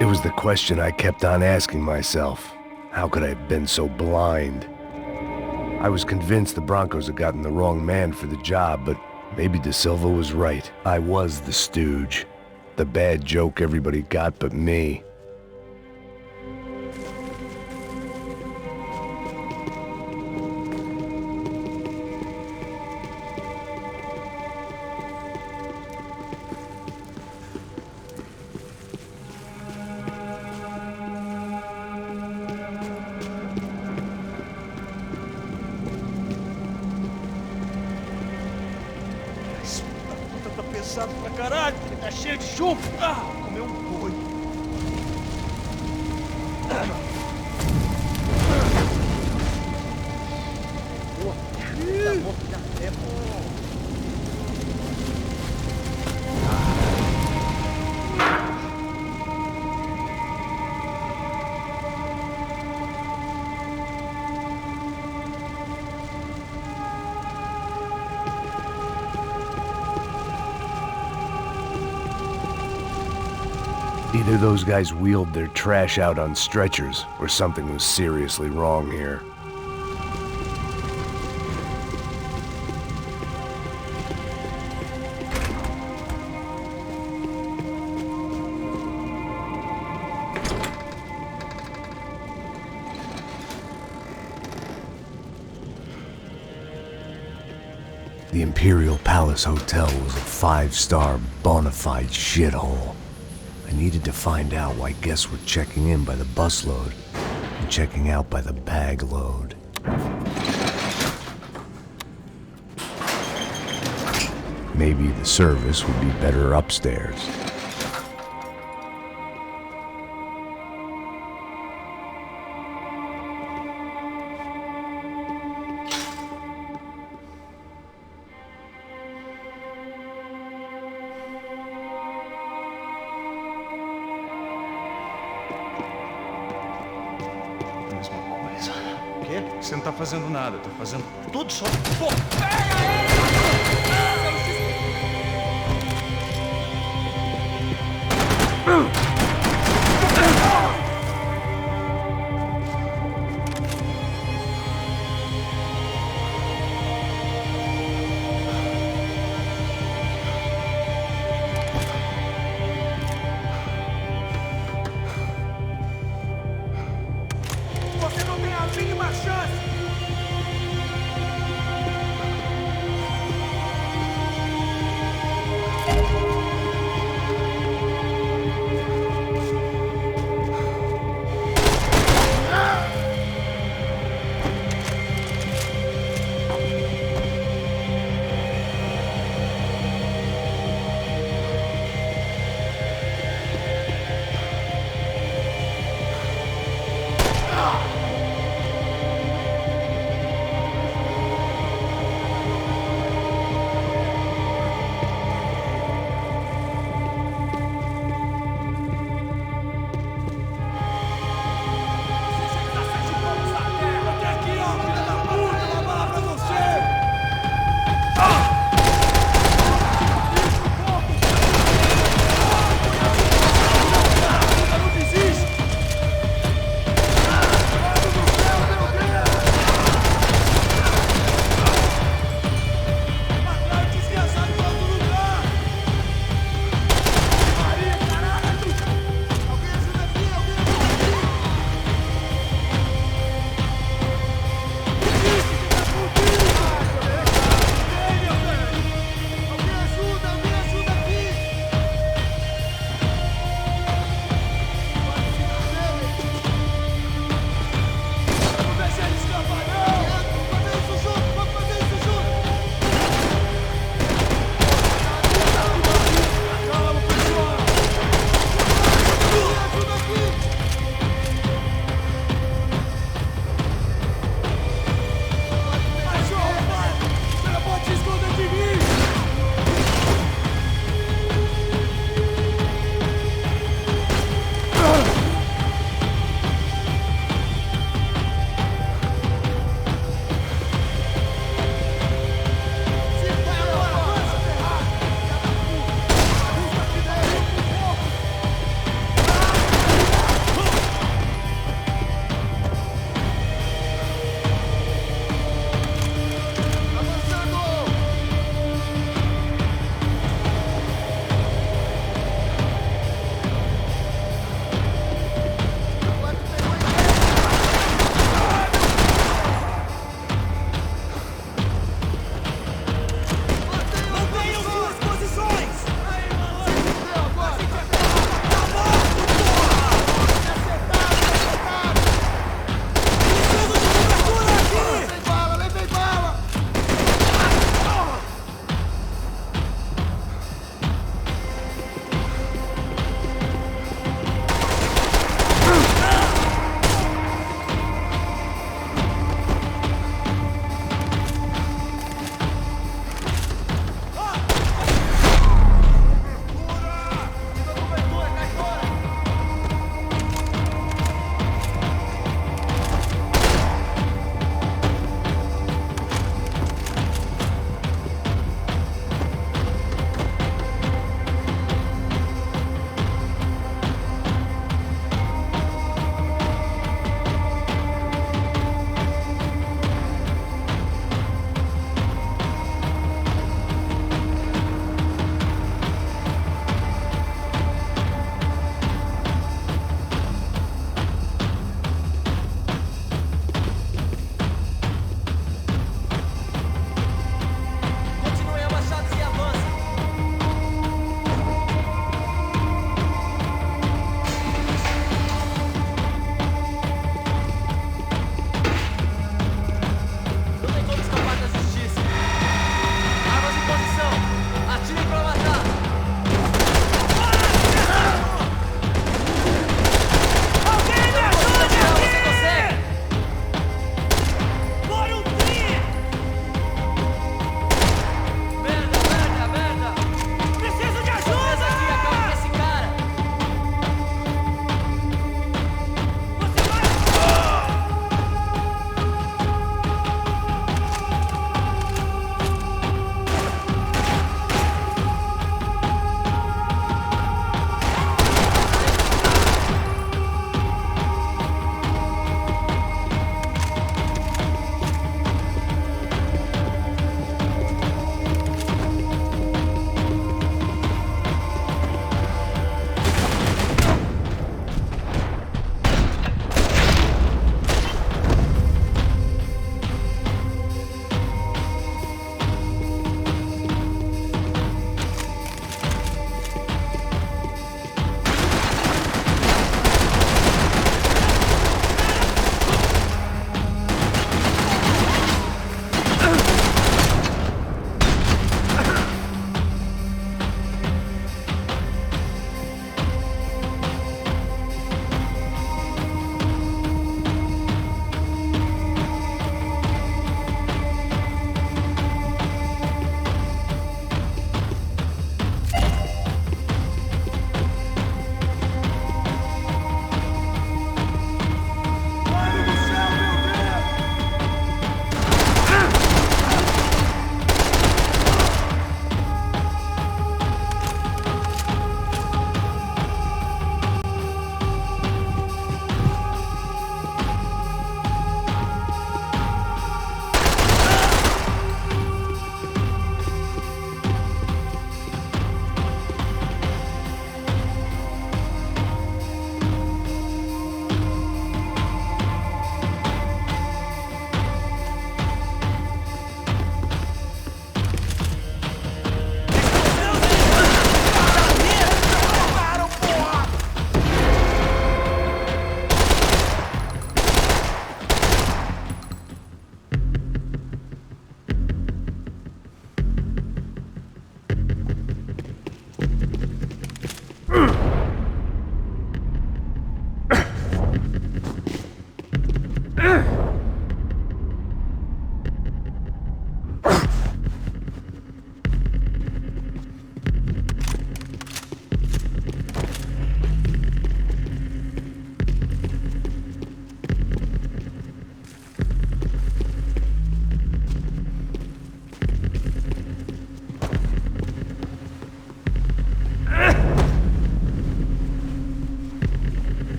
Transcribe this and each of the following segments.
It was the question I kept on asking myself. How could I have been so blind? I was convinced the Broncos had gotten the wrong man for the job, but maybe De Silva was right. I was the stooge. The bad joke everybody got but me. Pesado pra caralho, tá cheio de chumbo. Comeu um boi. Tá morto já é bom. Either those guys wheeled their trash out on stretchers, or something was seriously wrong here. The Imperial Palace Hotel was a five-star, bona fide shithole. I needed to find out why guests were checking in by the busload and checking out by the bag load. Maybe the service would be better upstairs. Você não tá fazendo nada, tá fazendo tudo só. Pô! Você não tem a mínima chance!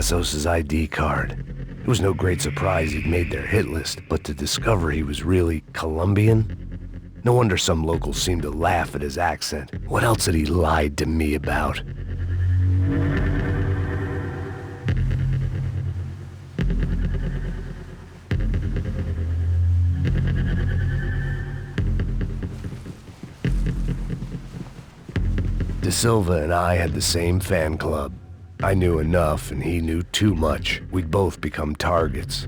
Passos' ID card. It was no great surprise he'd made their hit list, but to discover he was really Colombian? No wonder some locals seemed to laugh at his accent. What else had he lied to me about? De Silva and I had the same fan club. I knew enough and he knew too much. We'd both become targets.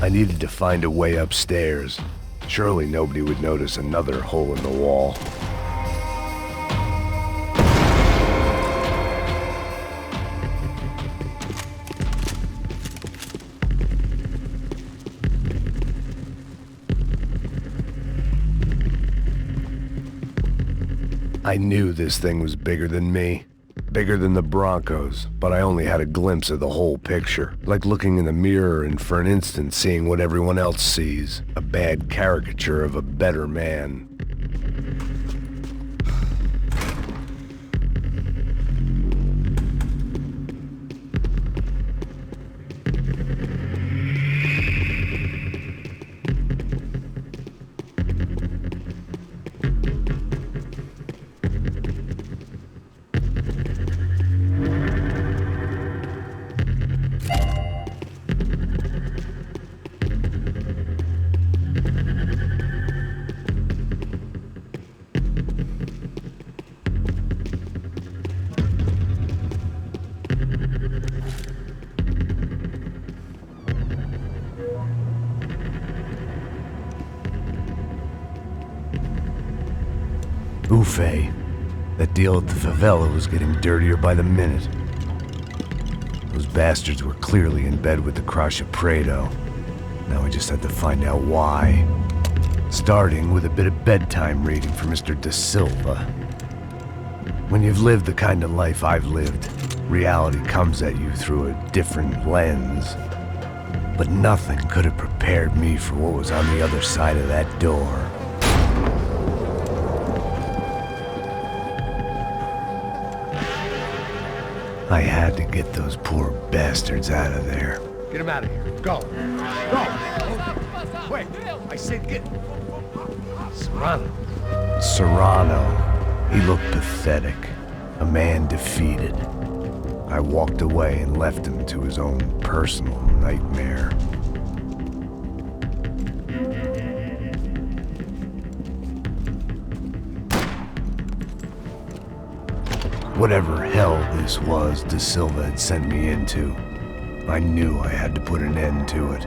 I needed to find a way upstairs. Surely nobody would notice another hole in the wall. I knew this thing was bigger than me. Bigger than the Broncos, but I only had a glimpse of the whole picture. Like looking in the mirror and for an instant seeing what everyone else sees. A bad caricature of a better man. Buffet. That deal at the favela was getting dirtier by the minute. Those bastards were clearly in bed with the Crush of Prado. Now we just had to find out why. Starting with a bit of bedtime reading for Mr. Da Silva. When you've lived the kind of life I've lived, reality comes at you through a different lens. But nothing could have prepared me for what was on the other side of that door. I had to get those poor bastards out of there. Get him out of here. Go. Go. Wait. I said get... Serrano. Serrano. He looked pathetic. A man defeated. I walked away and left him to his own personal nightmare. Whatever hell this was Da Silva had sent me into, I knew I had to put an end to it.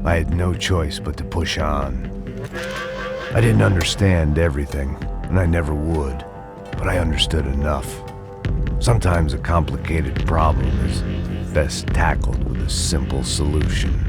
I had no choice but to push on. I didn't understand everything, and I never would, but I understood enough. Sometimes a complicated problem is best tackled with a simple solution.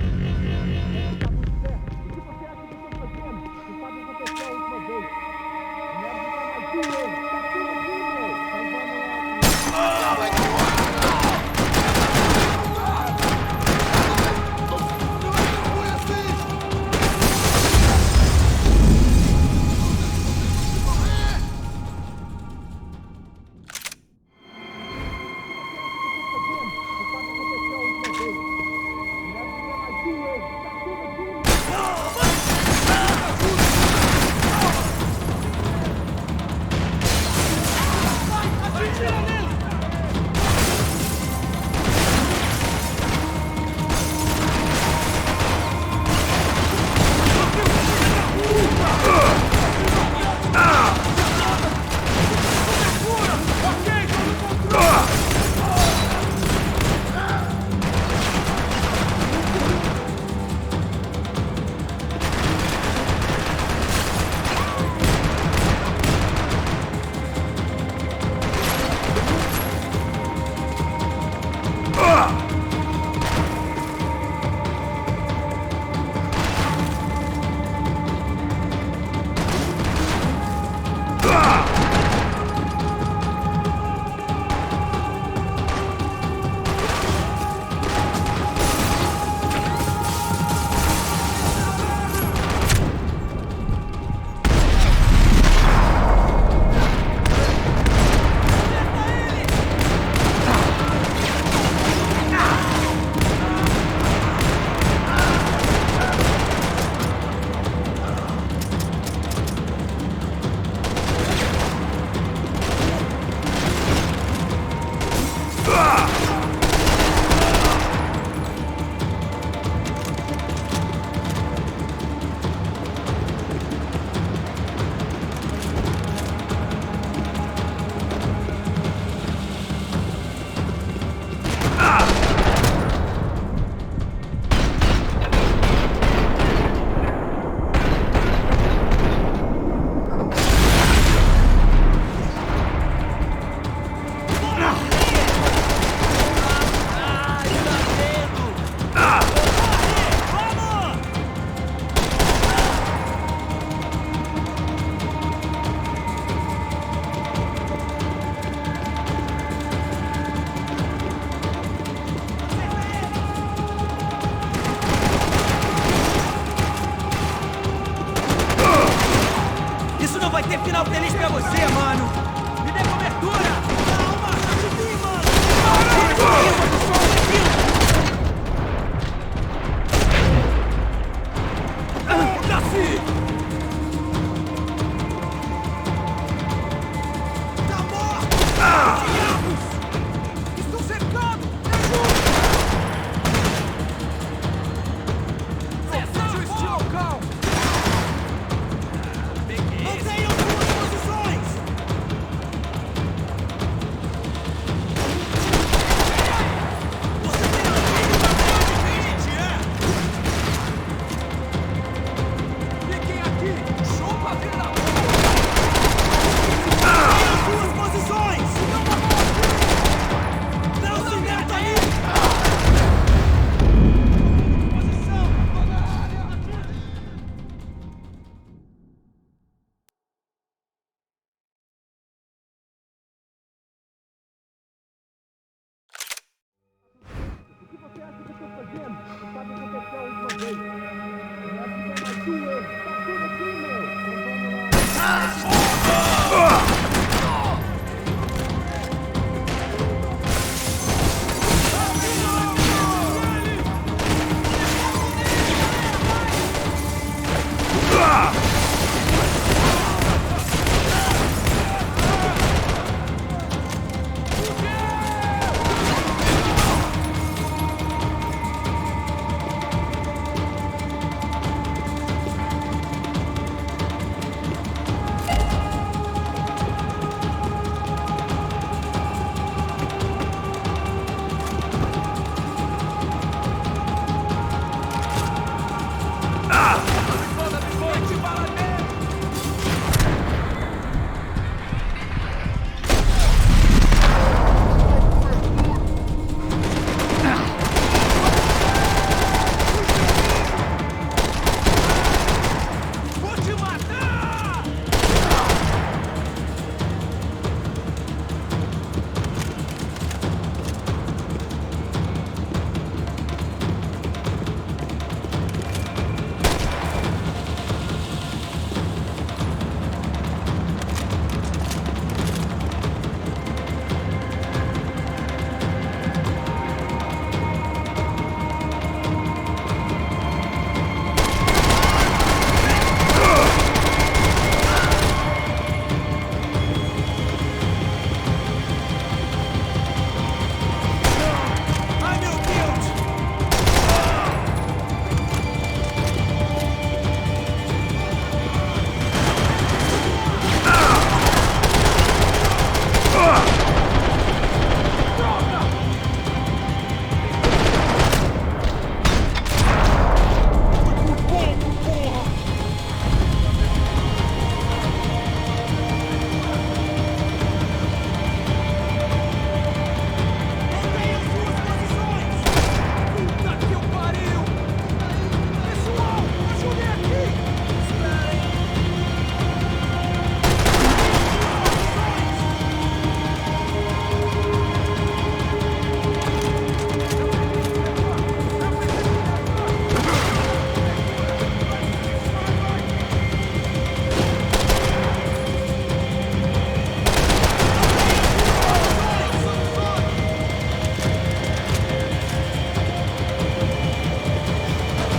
vai ter final feliz pra você, mano! Me dê cobertura! Calma! Subir, mano! Desce! Tá morto! Diabos! Estou cercado! Me ajuda! Seja o estilo, Cal! Mantenham suas posições! Você tem alguém pra frente, fiquem aqui! Chupa, filho da puta! Mantenham suas posições! Não se meta aí! Posição! Toda a área! Vou te matar! Ai, meu Deus! Mantenham suas posições! Puta que o pariu! Pessoal, me ajudem aqui! Esperem!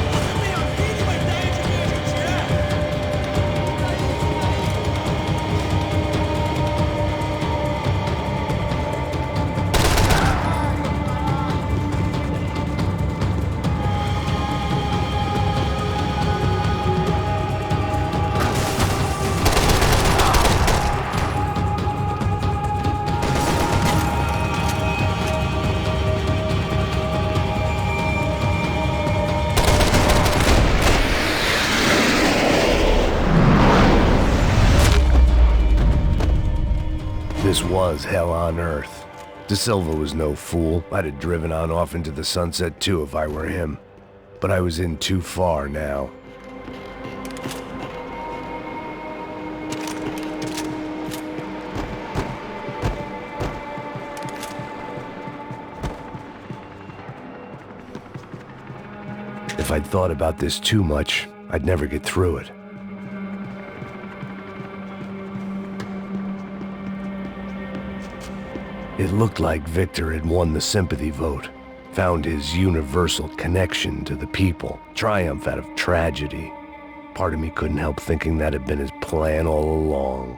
Você tem a mínima ideia de quem a gente é? This was hell on earth. De Silva was no fool. I'd have driven on off into the sunset too if I were him. But I was in too far now. If I'd thought about this too much, I'd never get through it. It looked like Victor had won the sympathy vote, found his universal connection to the people, triumph out of tragedy. Part of me couldn't help thinking that had been his plan all along.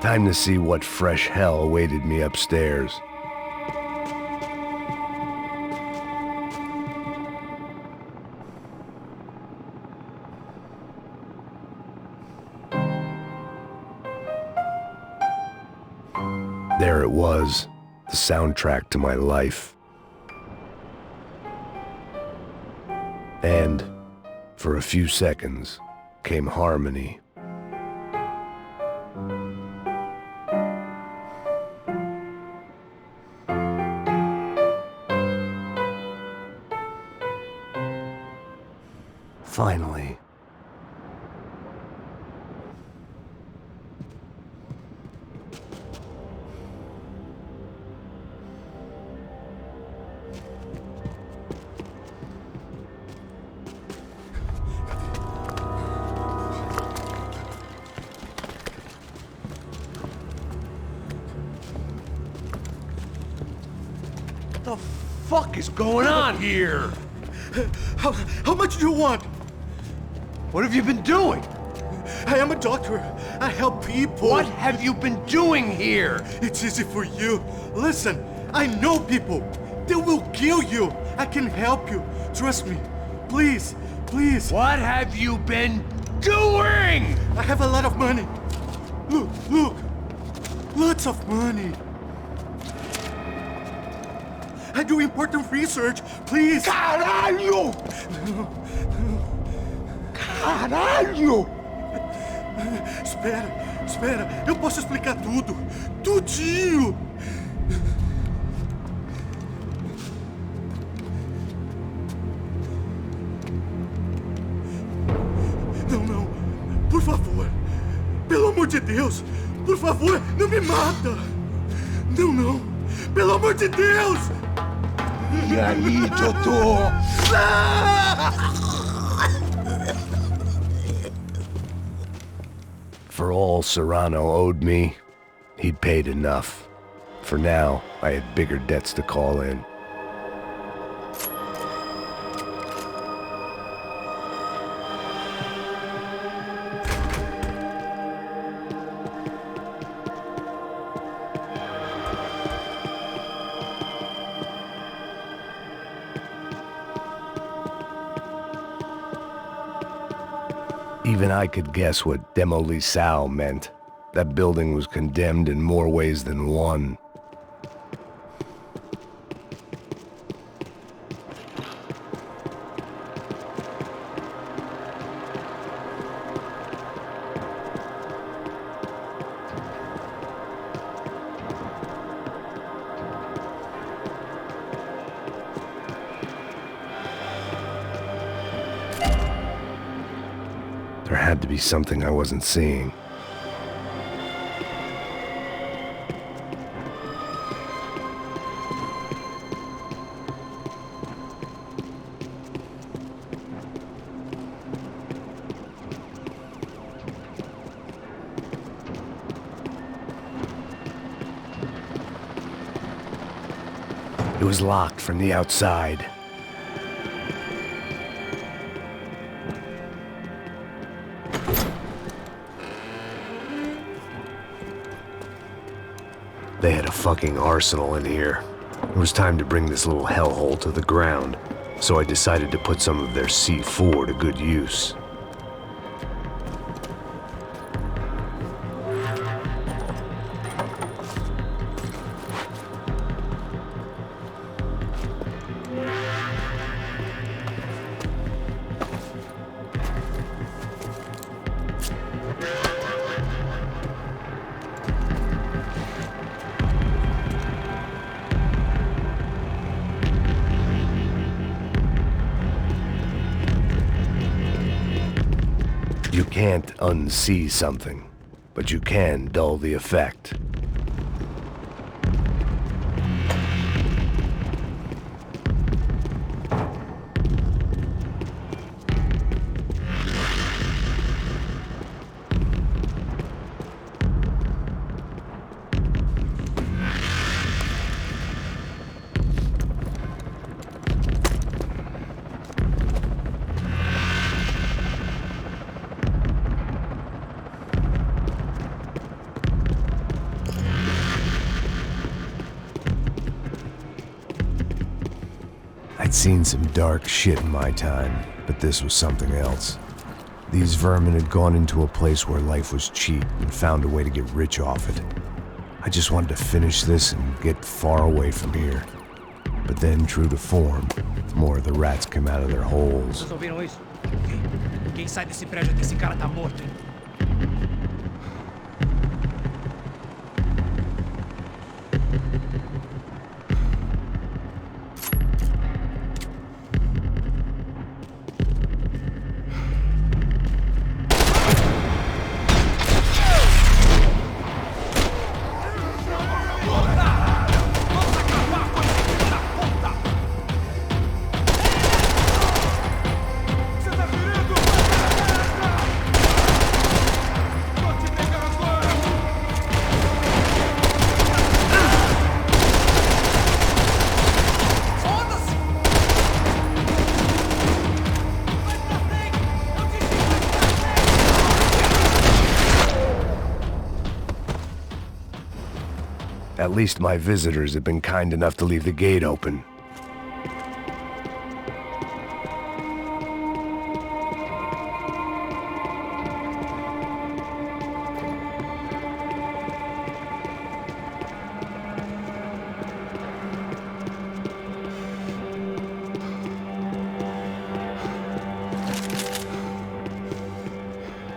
Time to see what fresh hell awaited me upstairs. There it was, the soundtrack to my life. And, for a few seconds, came harmony. Finally. What the fuck is going on here? How much do you want? What have you been doing? I am a doctor. I help people. What have you been doing here? It's easy for you. Listen, I know people. They will kill you. I can help you. Trust me. Please, please. What have you been doing? I have a lot of money. Look, look. Lots of money. I do important research. Please. Caralho! Caralho! Espera. Eu posso explicar tudo. Tudinho. Não. Por favor. Pelo amor de Deus. Por favor, não me mata. Não. Pelo amor de Deus. E aí, doutor? For all Serrano owed me, he'd paid enough. For now, I had bigger debts to call in. Even I could guess what Demolisal meant. That building was condemned in more ways than one. There had to be something I wasn't seeing. It was locked from the outside. They had a fucking arsenal in here. It was time to bring this little hellhole to the ground, so I decided to put some of their C4 to good use. You can't unsee something, but you can dull the effect. I'd seen some dark shit in my time, but this was something else. These vermin had gone into a place where life was cheap and found a way to get rich off it. I just wanted to finish this and get far away from here. But then, true to form, more of the rats came out of their holes. Vocês ouviram isso? Quem sai desse prédio até esse cara tá morto, hein? At least my visitors have been kind enough to leave the gate open.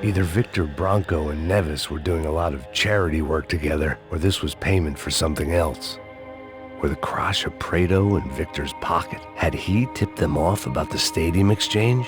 Either Victor Bronco and Nevis were doing a lot of charity work together, or this was payment for something else. Were the Crash of Prado in Victor's pocket? Had he tipped them off about the stadium exchange?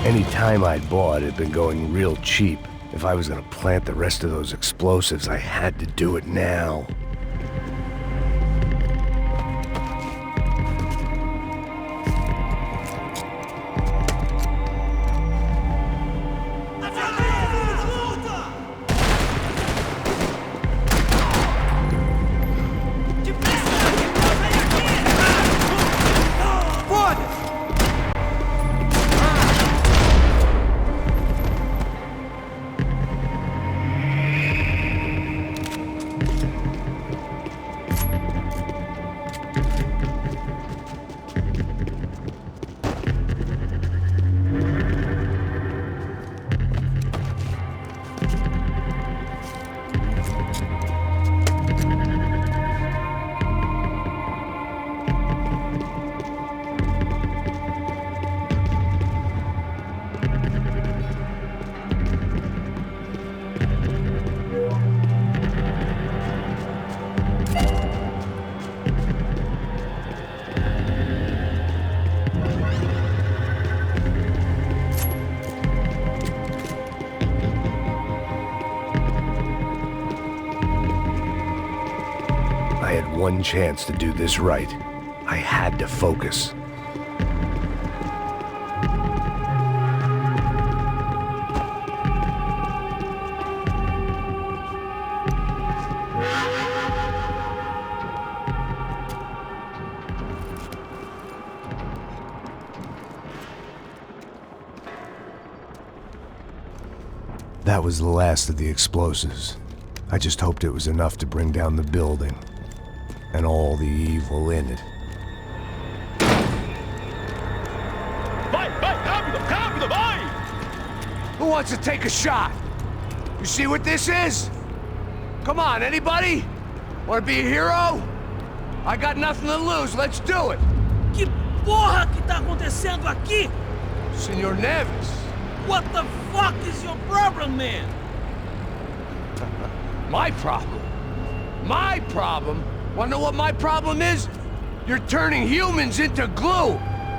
Any time I'd bought had been going real cheap. If I was gonna plant the rest of those explosives, I had to do it now. one chance to do this right. I had to focus. That was the last of the explosives. I just hoped it was enough to bring down the building and all the evil in it. Vai, vai, rápido, rápido, vai! Who wants to take a shot? You see what this is? Come on, anybody? Want to be a hero? I got nothing to lose, let's do it! Que porra que tá acontecendo aqui? Senor Neves. What the fuck is your problem, man? My problem? My problem? Wanna know what my problem is? You're turning humans into glue!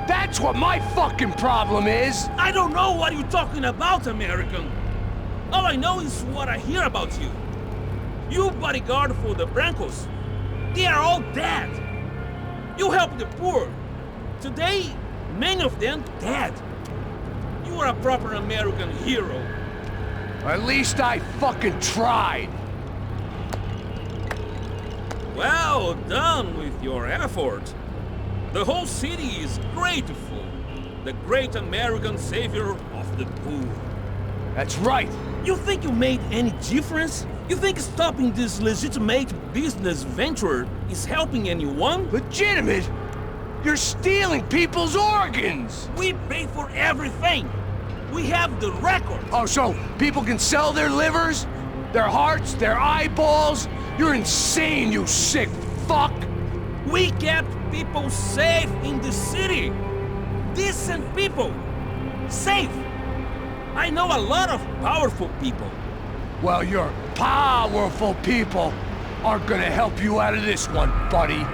That's what my fucking problem is! I don't know what you're talking about, American. All I know is what I hear about you. You bodyguard for the Brancos. They are all dead. You help the poor. Today, many of them dead. You are a proper American hero. At least I fucking tried! Well done with your effort. The whole city is grateful. The great American savior of the poor. That's right! You think you made any difference? You think stopping this legitimate business venture is helping anyone? Legitimate? You're stealing people's organs! We pay for everything. We have the record. Oh, so people can sell their livers? Their hearts? Their eyeballs? You're insane, you sick fuck! We kept people safe in the city. Decent people. Safe. I know a lot of powerful people. Well, your powerful people aren't gonna help you out of this one, buddy.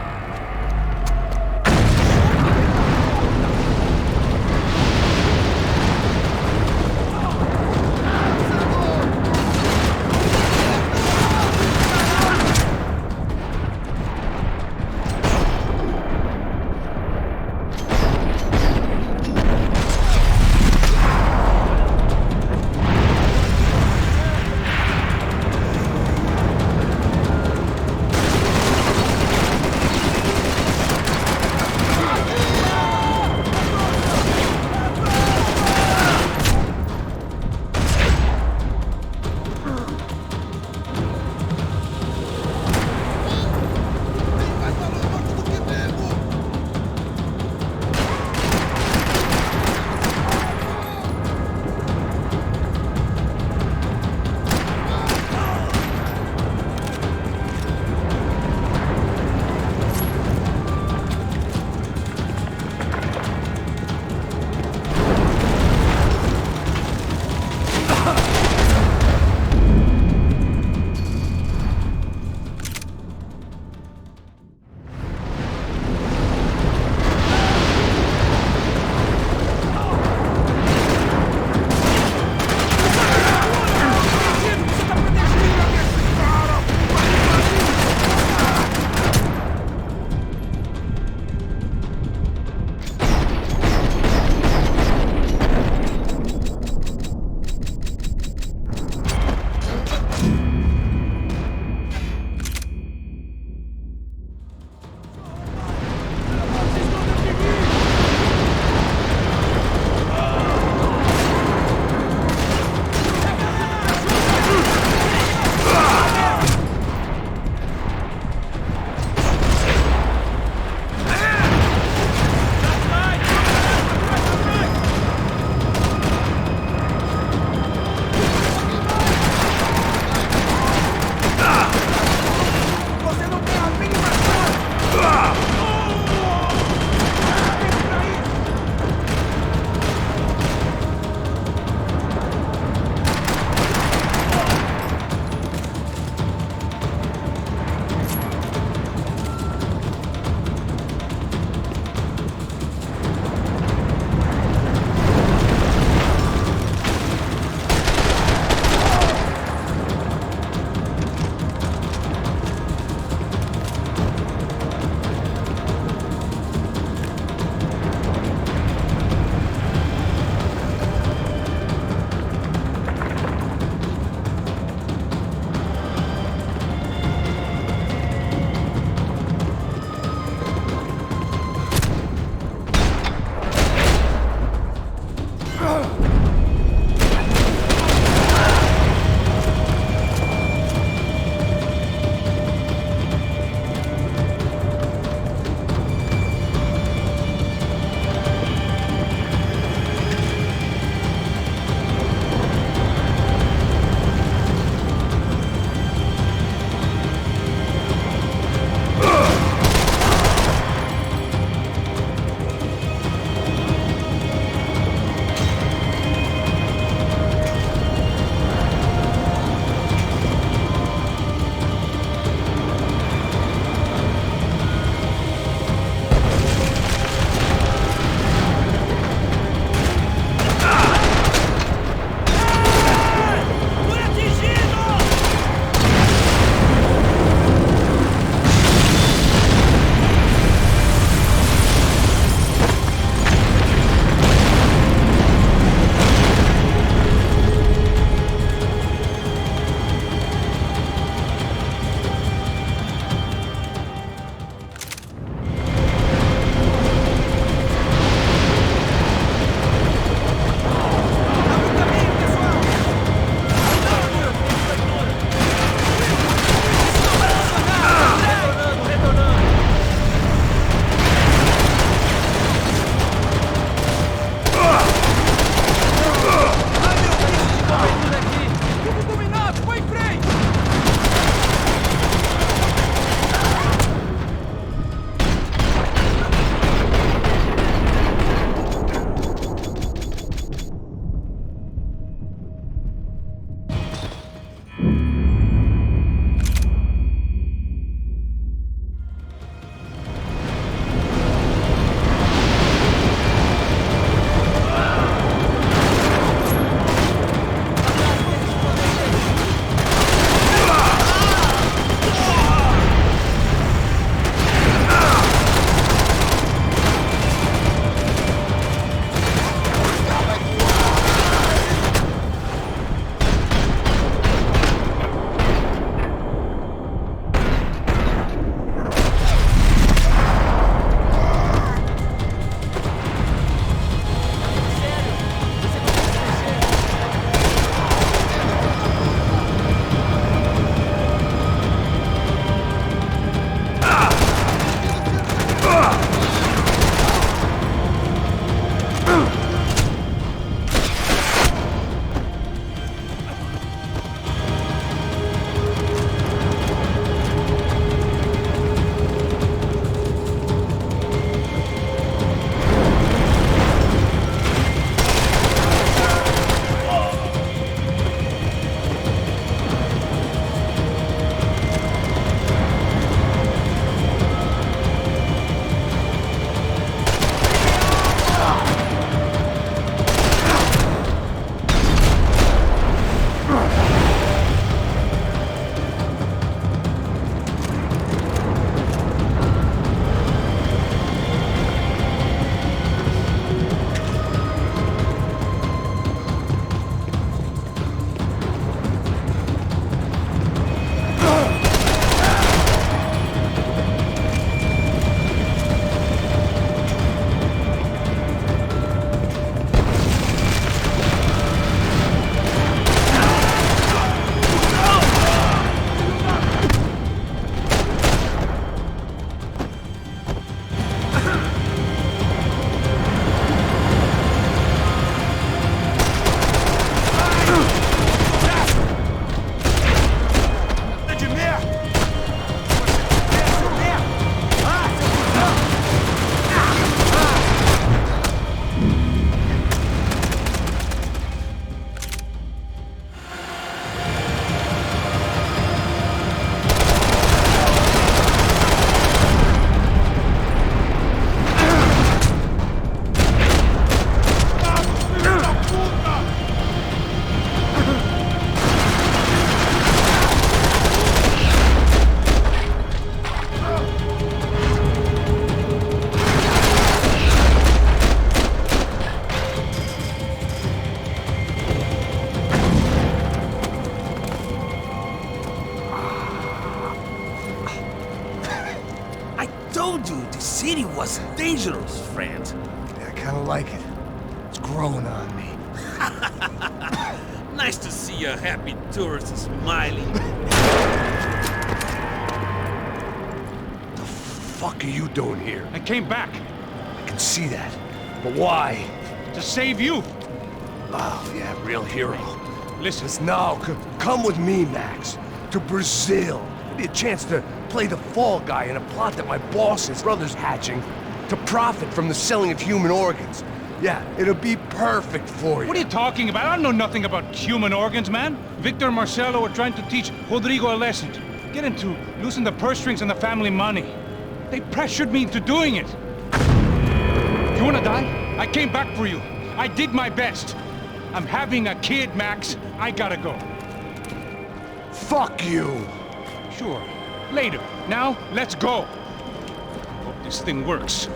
city was dangerous, friend. I kinda like it. It's growing on me. Nice to see a happy tourist smiling. The fuck are you doing here? I came back I can see that. But why? to save you. Oh, yeah, real hero. Listen, No, come with me, Max. To Brazil. Give me a chance to play the fall guy in a plot that my boss's brother's hatching to profit from the selling of human organs. Yeah, it'll be perfect for you. what are you talking about? I know nothing about human organs, man. Victor and Marcelo are trying to teach Rodrigo a lesson. Get him to loosen the purse strings on the family money. They pressured me into doing it. You wanna die? I came back for you. I did my best. I'm having a kid, Max. I gotta go. Fuck you! Sure. Later. Now, let's go. Hope this thing works.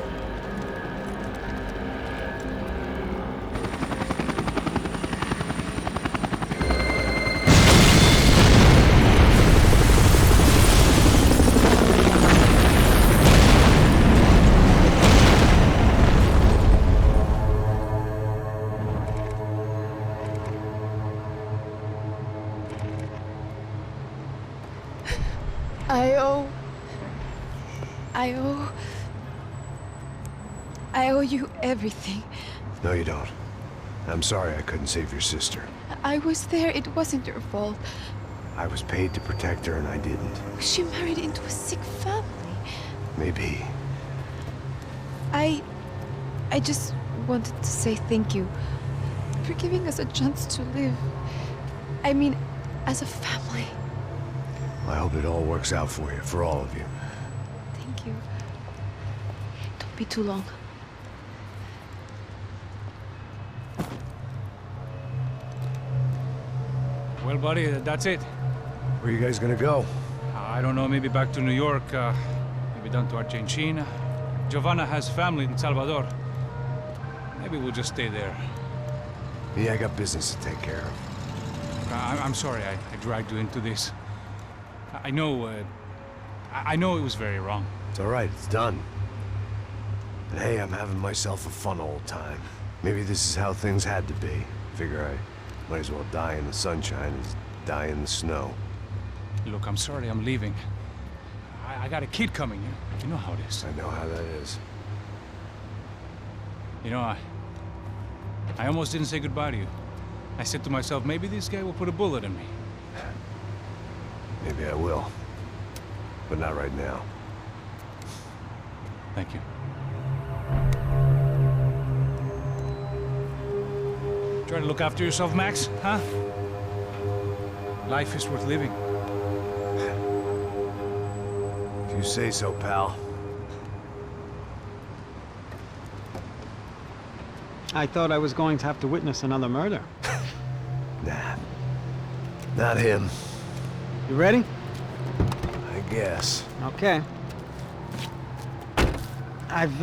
I owe you everything. No, you don't. I'm sorry I couldn't save your sister. I was there. It wasn't your fault. I was paid to protect her and I didn't. She married into a sick family. Maybe. I just wanted to say thank you for giving us a chance to live. I mean, as a family. I hope it all works out for you, for all of you. Thank you. Don't be too long. Well, buddy, that's it. Where are you guys gonna go? I don't know, maybe back to New York, maybe down to Argentina. Giovanna has family in Salvador. Maybe we'll just stay there. Yeah, I got business to take care of. I'm sorry I dragged you into this. I know it was very wrong. It's all right, it's done. And hey, I'm having myself a fun old time. Maybe this is how things had to be. Figure I might as well die in the sunshine as die in the snow. Look, I'm sorry I'm leaving. I got a kid coming. You know how it is. I know how that is. You know, I almost didn't say goodbye to you. I said to myself, maybe this guy will put a bullet in me. Maybe I will. But not right now. Thank you. Try to look after yourself, Max, huh? Life is worth living. If you say so, pal. I thought I was going to have to witness another murder. Nah. Not him. You ready? I guess. Okay. I've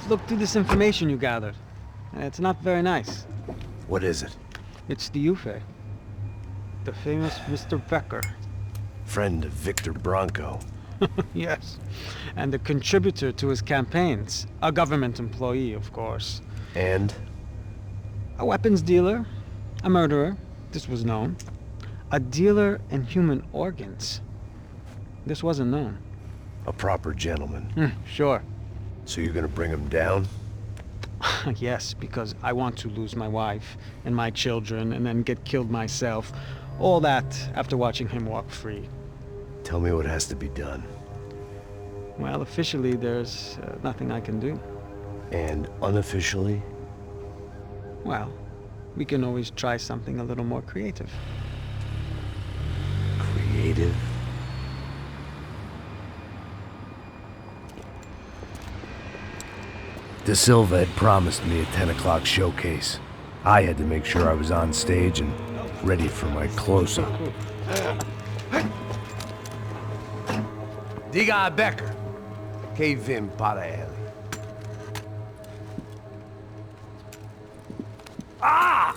looked through this information you gathered, and it's not very nice. What is it? It's the Ufe. The famous Mr. Becker. Friend of Victor Bronco. Yes. And a contributor to his campaigns. A government employee, of course. And? A weapons dealer. A murderer. This was known. A dealer in human organs. This wasn't known. A proper gentleman. Sure. So you're gonna bring him down? Yes, because I want to lose my wife and my children and then get killed myself. All that after watching him walk free. Tell me what has to be done. Well, officially, there's nothing I can do. And unofficially? Well, we can always try something a little more creative. Creative? De Silva had promised me a 10 o'clock showcase. I had to make sure I was on stage and ready for my close-up. Diga a Becker. Que vim para ele. Ah!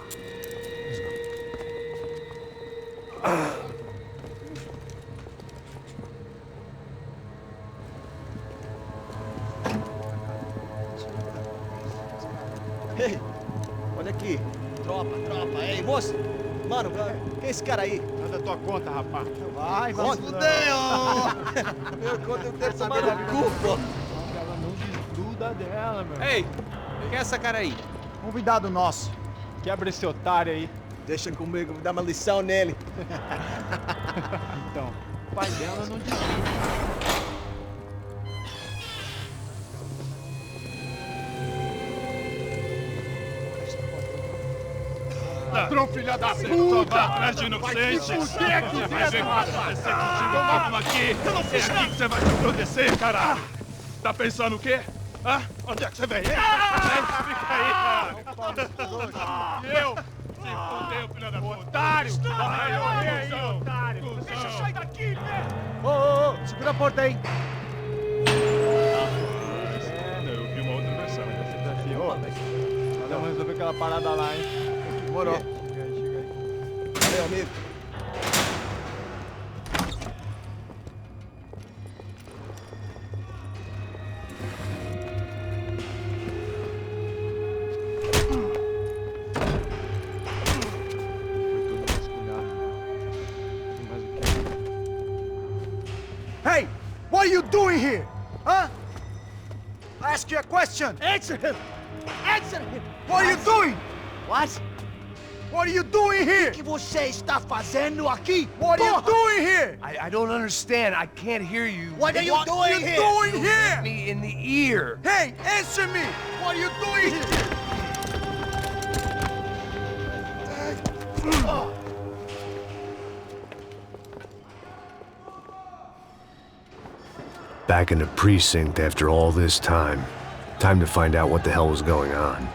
Tropa, ei, moço. Mano, quem é esse cara aí? Manda tua conta, rapaz. Vai, fudeu! Meu conta eu quero tomar no cu, pô. Ela não desgruda dela, meu. Ei, quem é essa cara aí? Convidado nosso. Quebra esse otário aí. Deixa comigo, vou dar uma lição nele. Então, o pai dela não desgruda. Ladrão, filha da puta! Vai atrás de inocente! Vai ver o que vai acontecer contigo! Vamos aqui! Eu não fiz nada! É aqui que você vai se proteger, caralho! Tá pensando o quê? Hã? Onde é que você vem? Fica aí, cara! Eu? Se fodeu, filha da puta! Otário! Vai, aí, otário! Deixa eu sair daqui, né? Ô, segura a porta aí. Eu vi uma outra versão. Vamos resolver aquela parada lá, hein? Demorou. Chega aí. Valeu, amigo. Hey, what are you doing here? Huh? I ask you a question. Answer him. Answer him. What are you doing? What? What are you doing here? O que você está fazendo aqui? What are you doing here? I don't understand. I can't hear you. What are you doing here? Doing here? Me in the ear. Hey, answer me. What are you doing here? Back in the precinct after all this time. Time to find out what the hell was going on.